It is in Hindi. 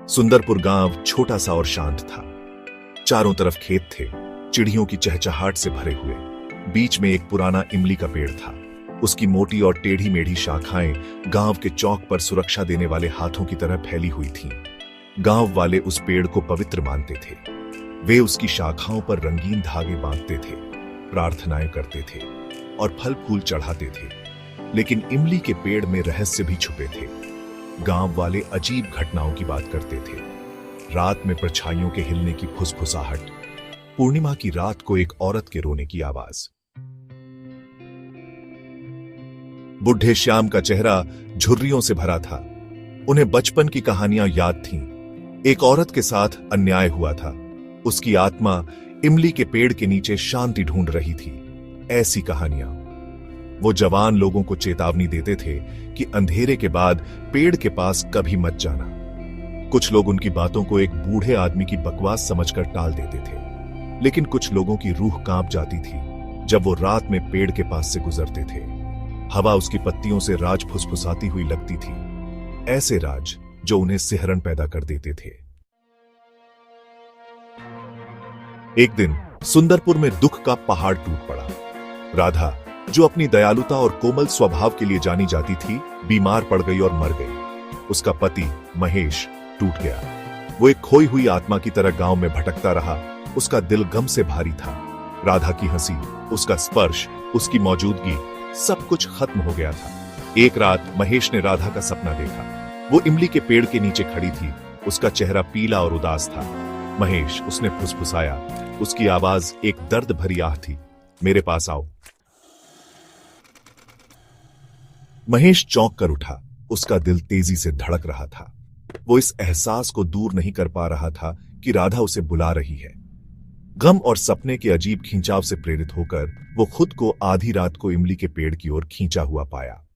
सुंदरपुर गांव छोटा सा और शांत था। चारों तरफ खेत थे, चिड़ियों की चहचहाट से भरे हुए। बीच में एक पुराना इमली का पेड़ था। उसकी मोटी और टेढ़ी मेढ़ी शाखाएं गांव के चौक पर सुरक्षा देने वाले हाथों की तरह फैली हुई थीं। गांव वाले उस पेड़ को पवित्र मानते थे। वे उसकी शाखाओं पर रंगीन धागे बांधते थे, प्रार्थनाएं करते थे और फल फूल चढ़ाते थे। लेकिन इमली के पेड़ में रहस्य भी छुपे थे। गांव वाले अजीब घटनाओं की बात करते थे। रात में परछाइयों के हिलने की फुसफुसाहट, पूर्णिमा की रात को एक औरत के रोने की आवाज। बुढ़े श्याम का चेहरा झुर्रियों से भरा था। उन्हें बचपन की कहानियां याद थीं। एक औरत के साथ अन्याय हुआ था। उसकी आत्मा इमली के पेड़ के नीचे शांति ढूंढ रही थी। ऐसी कहानियां। वो जवान लोगों को चेतावनी देते थे कि अंधेरे के बाद पेड़ के पास कभी मत जाना। कुछ लोग उनकी बातों को एक बूढ़े आदमी की बकवास समझकर टाल देते थे, लेकिन कुछ लोगों की रूह कांप जाती थी जब वो रात में पेड़ के पास से गुजरते थे। हवा उसकी पत्तियों से राज फुसफुसाती हुई लगती थी, ऐसे राज जो उन्हें सिहरन पैदा कर देते थे। एक दिन सुंदरपुर में दुख का पहाड़ टूट पड़ा। राधा, जो अपनी दयालुता और कोमल स्वभाव के लिए जानी जाती थी, बीमार पड़ गई और मर गई। उसका पति महेश टूट गया। वो एक खोई हुई आत्मा की तरह गांव में भटकता रहा। उसका दिल गम से भारी था। राधा की हंसी, उसका स्पर्श, उसकी मौजूदगी, सब कुछ खत्म हो गया था। एक रात महेश ने राधा का सपना देखा। वो इमली के पेड़ के नीचे खड़ी थी। उसका चेहरा पीला और उदास था। महेश, उसने फुसफुसाया। उसकी आवाज एक दर्द भरी आह थी, मेरे पास आओ। महेश चौंक कर उठा। उसका दिल तेजी से धड़क रहा था। वो इस एहसास को दूर नहीं कर पा रहा था कि राधा उसे बुला रही है। गम और सपने के अजीब खिंचाव से प्रेरित होकर वो खुद को आधी रात को इमली के पेड़ की ओर खींचा हुआ पाया।